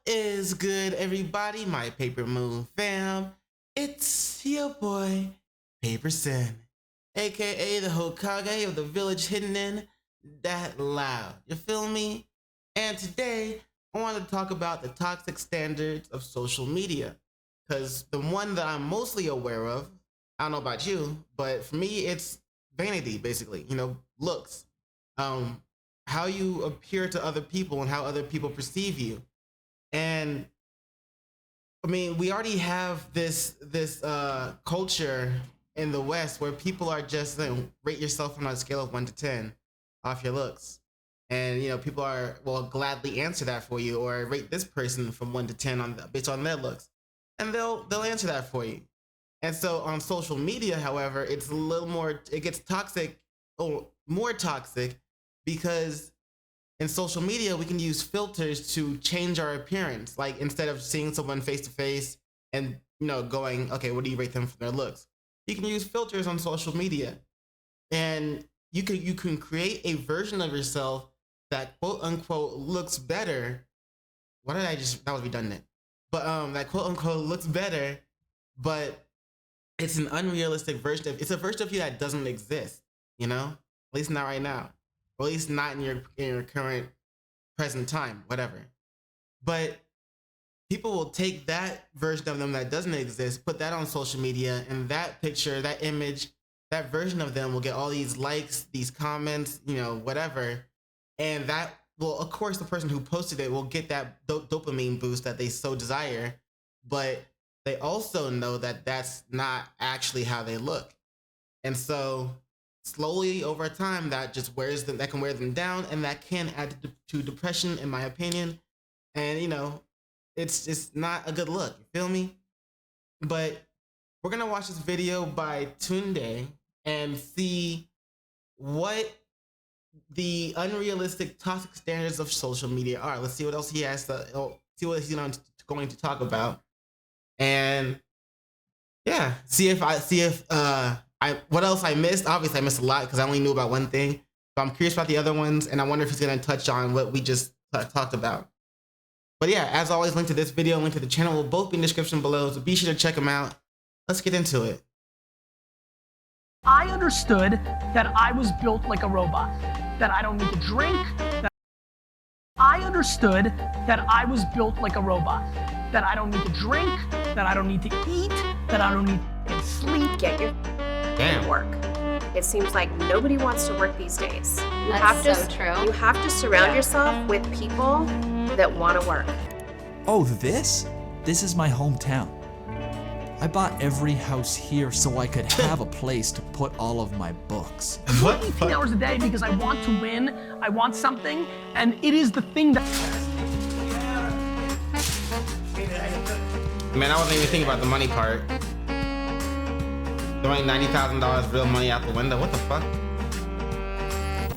is good, everybody? My Paper Moon fam. It's your boy, PaperSin, aka the Hokage of the village hidden in that loud. You feel me? And today, I want to talk about the toxic standards of social media. Because the one that I'm mostly aware of, I don't know about you, but for me, it's vanity, basically. You know, looks. How you appear to other people and how other people perceive you. And I mean, we already have this culture in the West where people are just rate yourself on a scale of 1 to 10 off your looks, and you know people will gladly answer that for you, or rate this person from 1 to 10 based on their looks, and they'll answer that for you. And so on social media, however, it's a little more. It gets toxic, or more toxic, because in social media, we can use filters to change our appearance. Like instead of seeing someone face to face and going, okay, what do you rate them for their looks? You can use filters on social media, and you can create a version of yourself that quote unquote looks better. That was redundant. But that quote unquote looks better, but it's an unrealistic version it's a version of you that doesn't exist. At least not right now. Or at least not in your current present time, whatever. But people will take that version of them that doesn't exist, put that on social media, and that picture, that image, that version of them will get all these likes, these comments, whatever. And that will, of course, the person who posted it will get that dopamine boost that they so desire. But they also know that that's not actually how they look. And so slowly over time, that can wear them down, and that can add to depression, in my opinion. And it's just not a good look. You feel me? But we're gonna watch this video by Tundae and see what the unrealistic, toxic standards of social media are. Let's see what else he has to see what he's going to talk about, and yeah, see if what else I missed. Obviously I missed a lot because I only knew about one thing, but I'm curious about the other ones, and I wonder if he's going to touch on what we just talked about. But yeah, as always, link to this video, link to the channel will both be in the description below, so be sure to check them out. Let's get into it. I understood that I was built like a robot, that I don't need to drink. I understood that I was built like a robot, that I don't need to drink, that I don't need to eat, that I don't need to sleep. Get your work. It seems like nobody wants to work these days. You That's so true. You have to surround yourself with people that want to work. Oh, this is my hometown. I bought every house here so I could have a place to put all of my books. 18 hours a day because I want to win, I want something, and it is the thing that... Man, I wasn't even thinking about the money part. Throwing $90,000 real money out the window. What the fuck?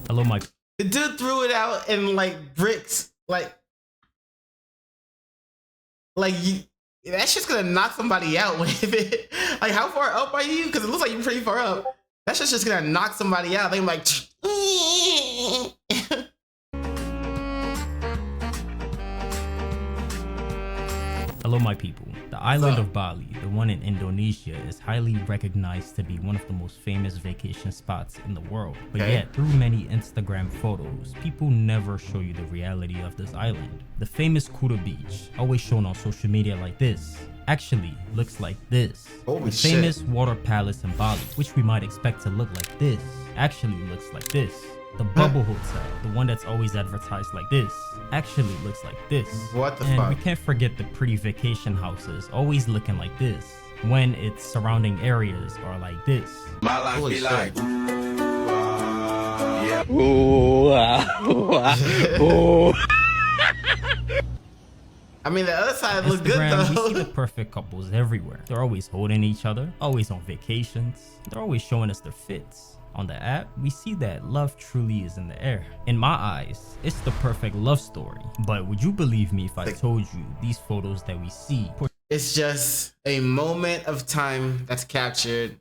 Hello, Mike. The dude threw it out in like bricks. Like that shit's gonna knock somebody out with it. Like, how far up are you? Because it looks like you're pretty far up. That shit's just gonna knock somebody out. They're like, Hello, my people. The island of Bali, the one in Indonesia, is highly recognized to be one of the most famous vacation spots in the world. But yet, through many Instagram photos, people never show you the reality of this island. The famous Kuta Beach, always shown on social media like this, actually looks like this. The famous water palace in Bali, which we might expect to look like this, actually looks like this. The Bubble Hotel, the one that's always advertised like this, actually looks like this. What the fuck? And we can't forget the pretty vacation houses, always looking like this, when its surrounding areas are like this. My life be like, I mean, the other side looks good Instagram, though. we see the perfect couples everywhere. They're always holding each other, always on vacations. They're always showing us their fits. On the app, we see that love truly is in the air. In my eyes, it's the perfect love story. But would you believe me if I told you these photos that we see? It's just a moment of time that's captured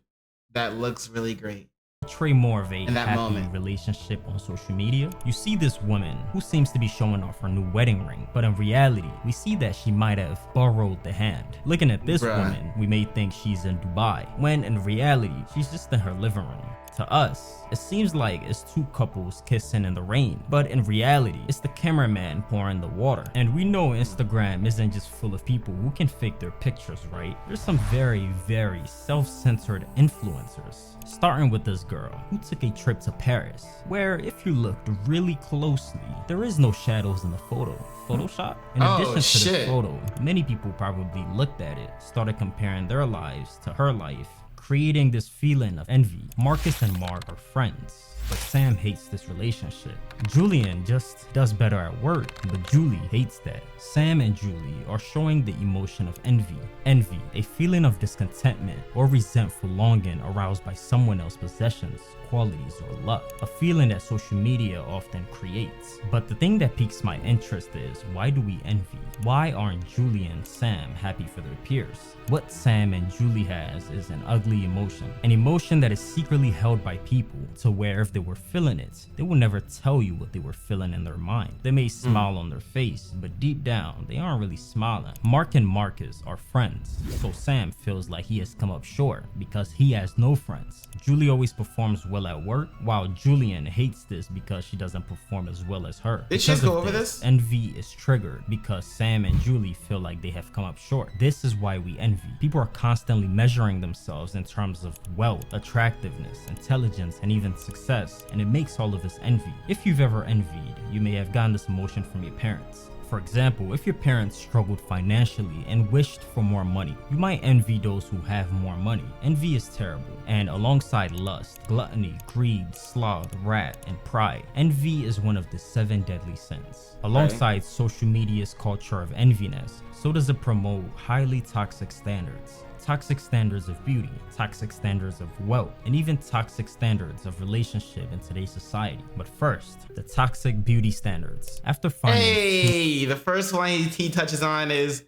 that looks really great. portray more of a In that happy moment. relationship on social media. You see this woman who seems to be showing off her new wedding ring, but in reality, we see that she might have borrowed the hand. Looking at this Bruh. woman, we may think she's in Dubai, when in reality, she's just in her living room. To us, it seems like it's two couples kissing in the rain, but in reality, it's the cameraman pouring the water. And we know Instagram isn't just full of people who can fake their pictures, right? There's some very, very self-centered influencers. Starting with this girl who took a trip to Paris, where if you looked really closely, there is no shadows in the photo. Photoshop? In Oh, addition to shit. this photo, many people probably looked at it, started comparing their lives to her life, creating this feeling of envy. Marcus and Mark are friends, but Sam hates this relationship. Julian just does better at work, but Julie hates that. Sam and Julie are showing the emotion of envy. Envy, a feeling of discontentment or resentful longing aroused by someone else's possessions, qualities, or luck. A feeling that social media often creates. But the thing that piques my interest is, why do we envy? Why aren't Julie and Sam happy for their peers? What Sam and Julie has is an ugly emotion. An emotion that is secretly held by people to where if they were feeling it, they will never tell you what they were feeling in their mind. They may smile on their face, but deep down, they aren't really smiling. Mark and Marcus are friends, so Sam feels like he has come up short because he has no friends. Julie always performs well at work, while Julian hates this because she doesn't perform as well as her. Did she Because go of over this? Envy is triggered because Sam and Julie feel like they have come up short. This is why we envy. People are constantly measuring themselves in terms of wealth, attractiveness, intelligence, and even success, and it makes all of us envy. If you've ever envied, you may have gotten this emotion from your parents. For example, if your parents struggled financially and wished for more money, you might envy those who have more money. Envy is terrible, and alongside lust, gluttony, greed, sloth, wrath, and pride, envy is one of the 7 deadly sins. Alongside social media's culture of enviness, so does it promote highly toxic standards. Toxic standards of beauty, toxic standards of wealth, and even toxic standards of relationship in today's society. But first, the toxic beauty standards. After finding Hey, the first one he touches on is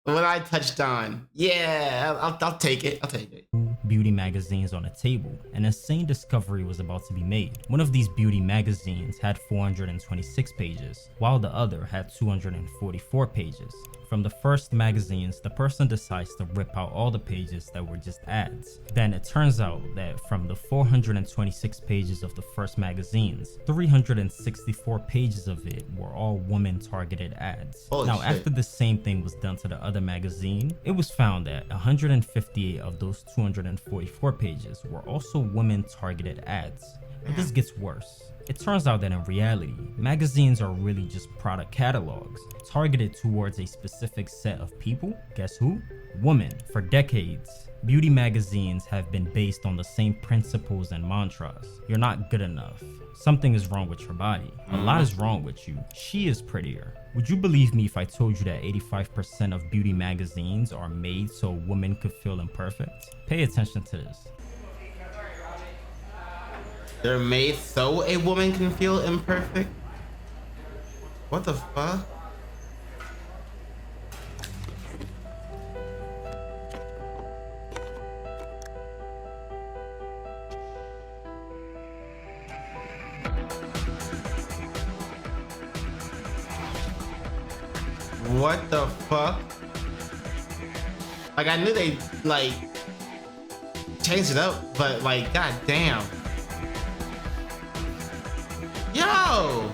what I touched on. Yeah, I'll take it. I'll take it. beauty magazines on a table, an insane discovery was about to be made. One of these beauty magazines had 426 pages, while the other had 244 pages. From the first magazines, the person decides to rip out all the pages that were just ads. Then it turns out that from the 426 pages of the first magazines, 364 pages of it were all woman-targeted ads. Holy now, shit. after the same thing was done to the other magazine, it was found that 158 of those 244 pages were also women-targeted ads. But this gets worse. It turns out that in reality, magazines are really just product catalogs targeted towards a specific set of people. Guess who? Women. For decades, beauty magazines have been based on the same principles and mantras. You're not good enough. Something is wrong with your body. A lot is wrong with you. She is prettier. Would you believe me if I told you that 85% of beauty magazines are made so women could feel imperfect? Pay attention to this. They're made so a woman can feel imperfect? What the fuck? What the fuck? Like, I knew they, like, changed it up, but, like, goddamn. Yo!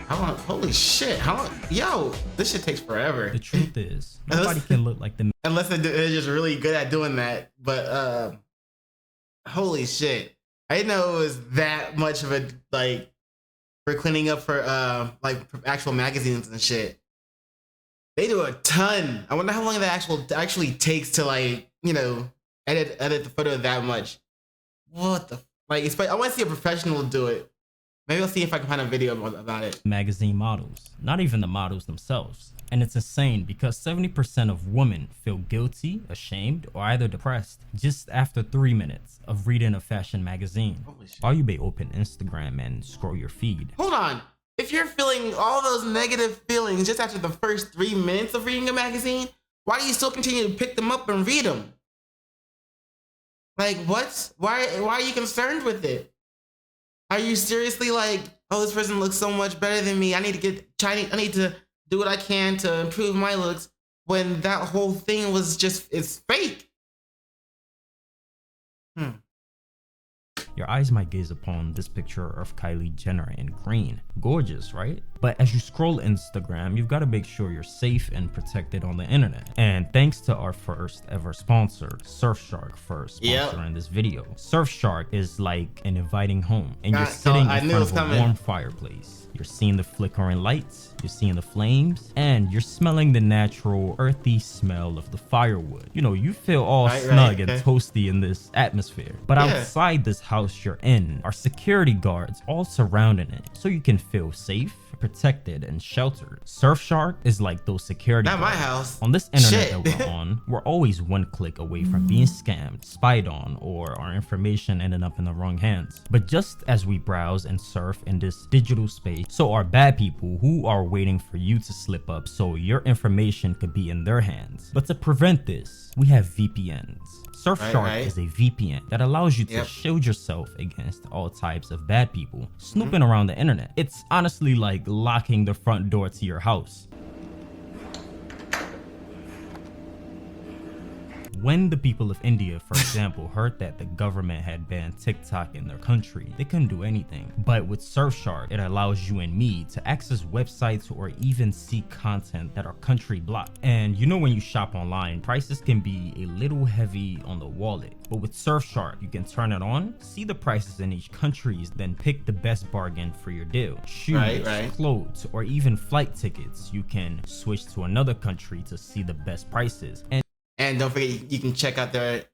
How long? Holy shit! How long? Yo, this shit takes forever. The truth is, nobody can look like the Unless they're just really good at doing that. But holy shit! I didn't know it was that much of a like for cleaning up for like actual magazines and shit. They do a ton. I wonder how long that actually takes to, like, you know, edit the photo that much. What the like? I want to see a professional do it. Maybe I'll see if I can find a video about it. magazine models, not even the models themselves. And it's insane because 70% of women feel guilty, ashamed, or either depressed just after 3 minutes of reading a fashion magazine. Holy shit. Or you may open Instagram and scroll your feed. Hold on. if you're feeling all those negative feelings just after the first 3 minutes of reading a magazine, why do you still continue to pick them up and read them? Like, what? Why are you concerned with it? Are you seriously like, oh, this person looks so much better than me. I need to do what I can to improve my looks, when that whole thing was just, it's fake. Your eyes might gaze upon this picture of Kylie Jenner in green. Gorgeous, right? But as you scroll Instagram, you've got to make sure you're safe and protected on the internet. And thanks to our first ever sponsor, Surfshark, for sponsoring this video. Surfshark is like an inviting home, and you're sitting in front of a warm fireplace. You're seeing the flickering lights, you're seeing the flames, and you're smelling the natural earthy smell of the firewood. You know, you feel all snug and toasty in this atmosphere. But outside this house you're in are security guards all surrounding it, so you can feel safe, protected, and sheltered. Surfshark is like those security guards. My house. On this internet that we're on, we're always one click away from being scammed, spied on, or our information ending up in the wrong hands. But just as we browse and surf in this digital space, so are bad people who are waiting for you to slip up so your information could be in their hands. But to prevent this, we have VPNs. Surfshark is a VPN that allows you to shield yourself against all types of bad people snooping around the internet. It's honestly like locking the front door to your house. When the people of India, for example, heard that the government had banned TikTok in their country, they couldn't do anything. But with Surfshark, it allows you and me to access websites or even see content that are country blocked. And you know, when you shop online, prices can be a little heavy on the wallet. But with Surfshark, you can turn it on, see the prices in each country, then pick the best bargain for your deal. Shoes, clothes, or even flight tickets. You can switch to another country to see the best prices. And don't forget, you can check out their,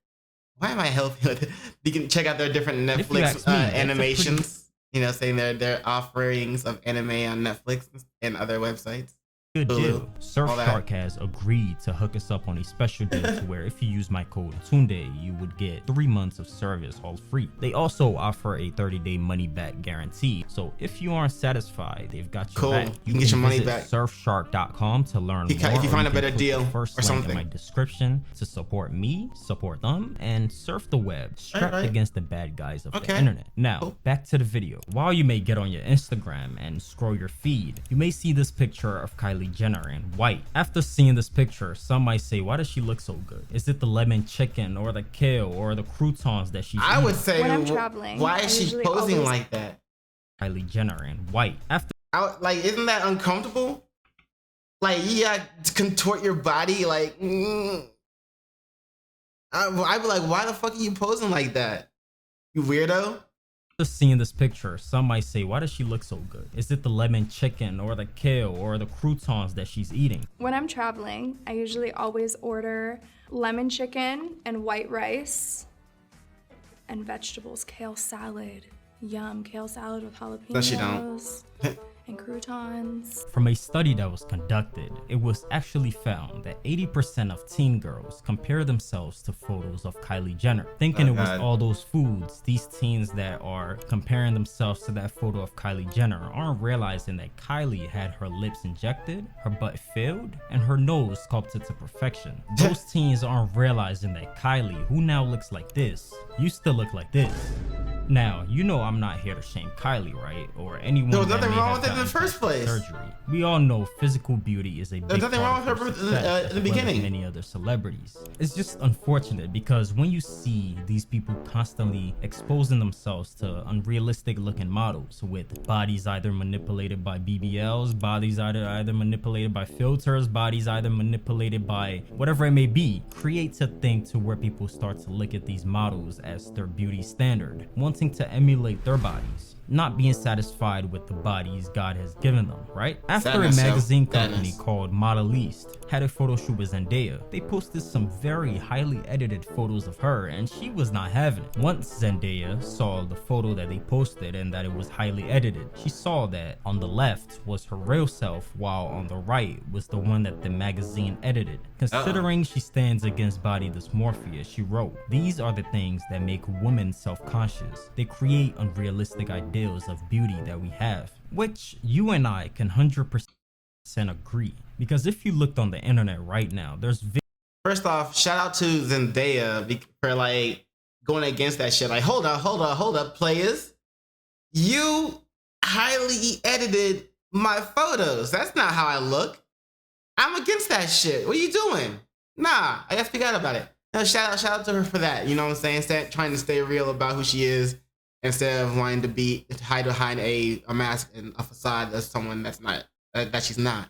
why am I helping with it? You can check out their different Netflix animations, you know, saying their offerings of anime on Netflix and other websites. Good deal. Surfshark has agreed to hook us up on a special deal to where if you use my code Tundae, you would get 3 months of service all free. They also offer a 30-day money-back guarantee. So if you aren't satisfied, they've got your back. You can get your money back. Surfshark.com to learn more. If you find a better deal or something in my description to support me, support them, and surf the web strapped against the bad guys of the internet. Now, back to the video. While you may get on your Instagram and scroll your feed, you may see this picture of Kylie Jenner in white. After seeing this picture, some might say, why does she look so good? Is it the lemon chicken or the kale or the croutons that she's eating? I would say, when I'm traveling, why is she posing like that? Kylie Jenner in white. Like, isn't that uncomfortable? Like, yeah, contort your body, like, I'd be like, why the fuck are you posing like that? You weirdo? Just seeing this picture, some might say, why does she look so good? Is it the lemon chicken or the kale or the croutons that she's eating? When I'm traveling, I usually always order lemon chicken and white rice and vegetables, kale salad. Yum, kale salad with jalapenos. No, she don't. And croutons. From a study that was conducted, it was actually found that 80% of teen girls compare themselves to photos of Kylie Jenner, thinking it was all those foods. These teens that are comparing themselves to that photo of Kylie Jenner aren't realizing that Kylie had her lips injected, her butt filled, and her nose sculpted to perfection. Those teens aren't realizing that Kylie, who now looks like this, used to look like this. Now, you know I'm not here to shame Kylie, right? Or anyone there was that nothing may wrong have with it in the gotten first place. Surgery. We all know physical beauty is a big There's nothing wrong with her success, in the beginning. Many other celebrities. It's just unfortunate because when you see these people constantly exposing themselves to unrealistic looking models with bodies either manipulated by BBLs, bodies either manipulated by filters, bodies either manipulated by whatever it may be, creates a thing to where people start to look at these models as their beauty standard, wanting to emulate their bodies, not being satisfied with the bodies God has given them, right? After a magazine company called Model East had a photo shoot with Zendaya, they posted some very highly edited photos of her and she was not having it. Once Zendaya saw the photo that they posted and that it was highly edited, she saw that on the left was her real self while on the right was the one that the magazine edited. Considering she stands against body dysmorphia, she wrote, "These are the things that make women self-conscious. They create unrealistic ideals of beauty that we have. which you and I can 100% agree. Because if you looked on the internet right now, there's First off, shout out to Zendaya for like going against that shit. Like, hold up, players. You highly edited my photos. That's not how I look. I'm against that shit. What are you doing? Nah, I gotta speak out about it. No, shout out to her for that. You know what I'm saying? Instead, trying to stay real about who she is instead of wanting to hide behind a mask and a facade as someone that's not, that she's not.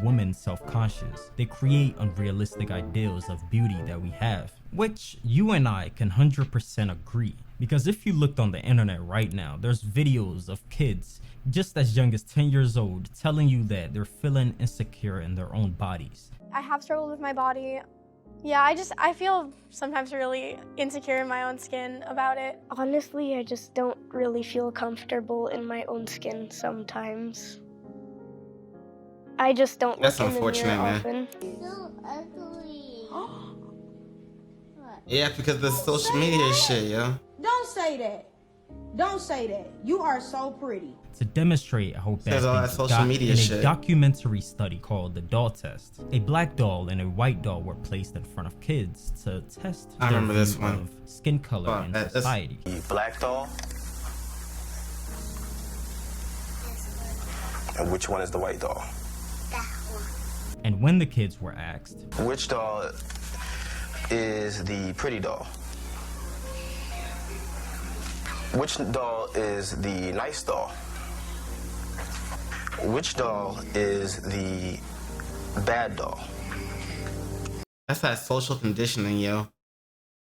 women self-conscious. They create unrealistic ideals of beauty that we have, which you and I can 100% agree. Because if you looked on the internet right now, there's videos of kids just as young as 10 years old telling you that they're feeling insecure in their own bodies. I have struggled with my body. Yeah, I feel sometimes really insecure in my own skin about it. Honestly, I just don't really feel comfortable in my own skin sometimes. I just don't That's look in the unfortunate, mirror man. often. So ugly. Yeah, because the social media shit, yo. Don't say that. Don't say that. You are so pretty. To demonstrate how bad Says all that things social got, media in a shit. documentary study called the doll test, a black doll and a white doll were placed in front of kids to test I their remember this view one. of skin color Fuck, in that's- society. The black doll. And which one is the white doll? And when the kids were asked, Which doll is the pretty doll? Which doll is the nice doll? Which doll is the bad doll? That's that social conditioning, yo.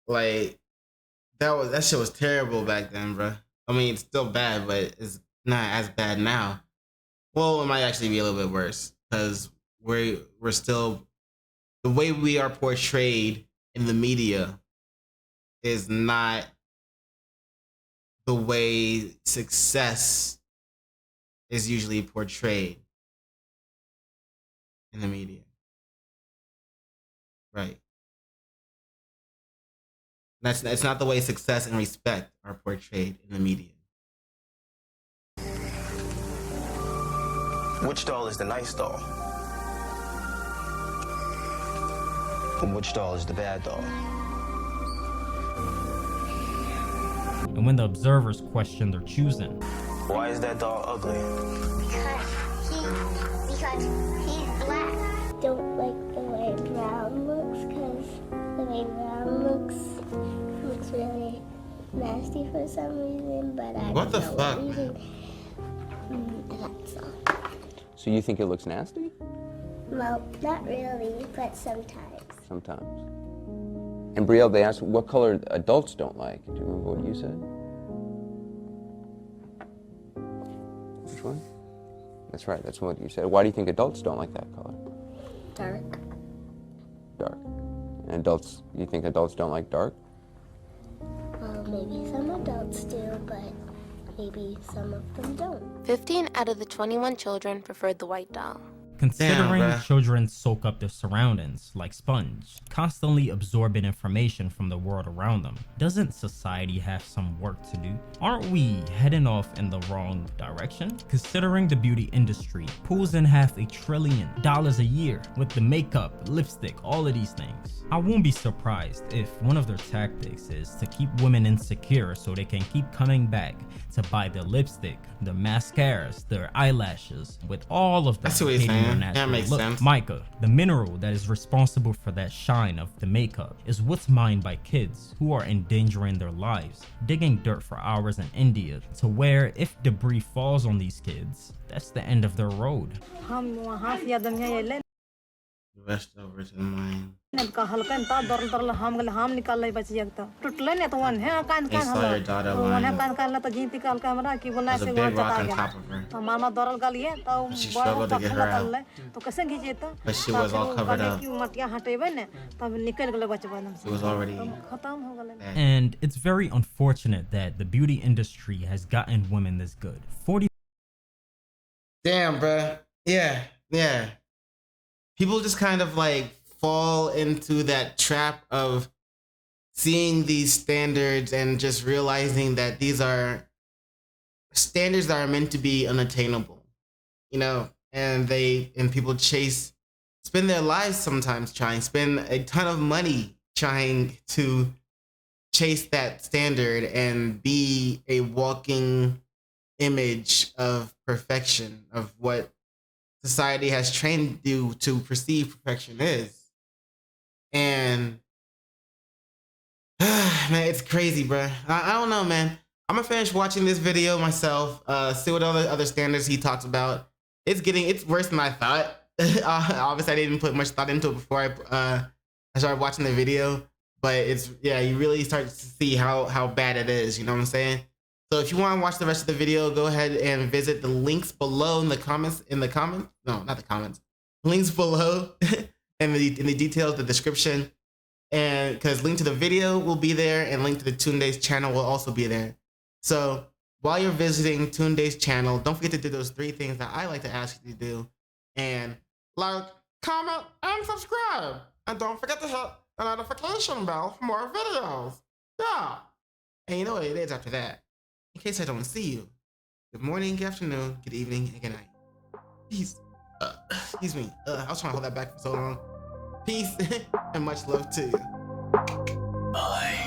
Like, that shit was terrible back then, bro. I mean, it's still bad, but it's not as bad now. Well, it might actually be a little bit worse because we're still, the way we are portrayed in the media is not the way success is usually portrayed in the media. Right. It's not the way success and respect are portrayed in the media. Which doll is the nice doll? And which doll is the bad doll? and when the observers questioned their choosing, Why is that doll ugly? Because he's black. Don't like the way brown looks because the way brown looks really nasty for some reason, but I What don't the know fuck? what reason. That's all. So you think it looks nasty? Well, not really, but sometimes. Sometimes. And Brielle, they asked what color adults don't like. Do you remember what you said? Which one? That's right, that's what you said. Why do you think adults don't like that color? Dark. Dark. And adults, you think adults don't like dark? Well, maybe some adults do, but maybe some of them don't. 15 out of the 21 children preferred the white doll. considering bruh. children soak up their surroundings like sponge, constantly absorbing information from the world around them, doesn't society have some work to do? Aren't we heading off in the wrong direction? Considering the beauty industry pulls in $500 billion a year with the makeup, lipstick, all of these things, I won't be surprised if one of their tactics is to keep women insecure so they can keep coming back to buy their lipstick, their mascaras, their eyelashes, with all of them I see what you're hating saying. their That natural makes look. sense. Mica, the mineral that is responsible for that shine of the makeup, is what's mined by kids who are endangering their lives, digging dirt for hours in India, to where if debris falls on these kids, that's the end of their road. Rushed over to the mine. They saw your daughter lying. There's a big rock on top of her. She struggled to get her out. But she was all covered up. She was already dead. And it's very unfortunate that the beauty industry has gotten women this good. 40 Damn, bruh. Yeah. People just kind of like fall into that trap of seeing these standards and just realizing that these are standards that are meant to be unattainable. you know, and people spend their lives sometimes spend a ton of money trying to chase that standard and be a walking image of perfection, of what society has trained you to perceive perfection is. And man, it's crazy, bro. I don't know, man. I'm gonna finish watching this video myself, see what other standards he talks about. It's worse than I thought. Obviously I didn't put much thought into it before I started watching the video, but you really start to see how bad it is, you know what I'm saying? So if you want to watch the rest of the video, go ahead and visit the links below in the comments. No, not the comments. Links below in the details, the description. And because link to the video will be there and link to the Tundae's channel will also be there. So while you're visiting Tundae's channel, don't forget to do those 3 things that I like to ask you to do. And like, comment, and subscribe. And don't forget to hit the notification bell for more videos. Yeah. And you know what it is after that. In case I don't see you, good morning, good afternoon, good evening, and good night. Peace. Excuse me. I was trying to hold that back for so long. Peace and much love to you. Bye.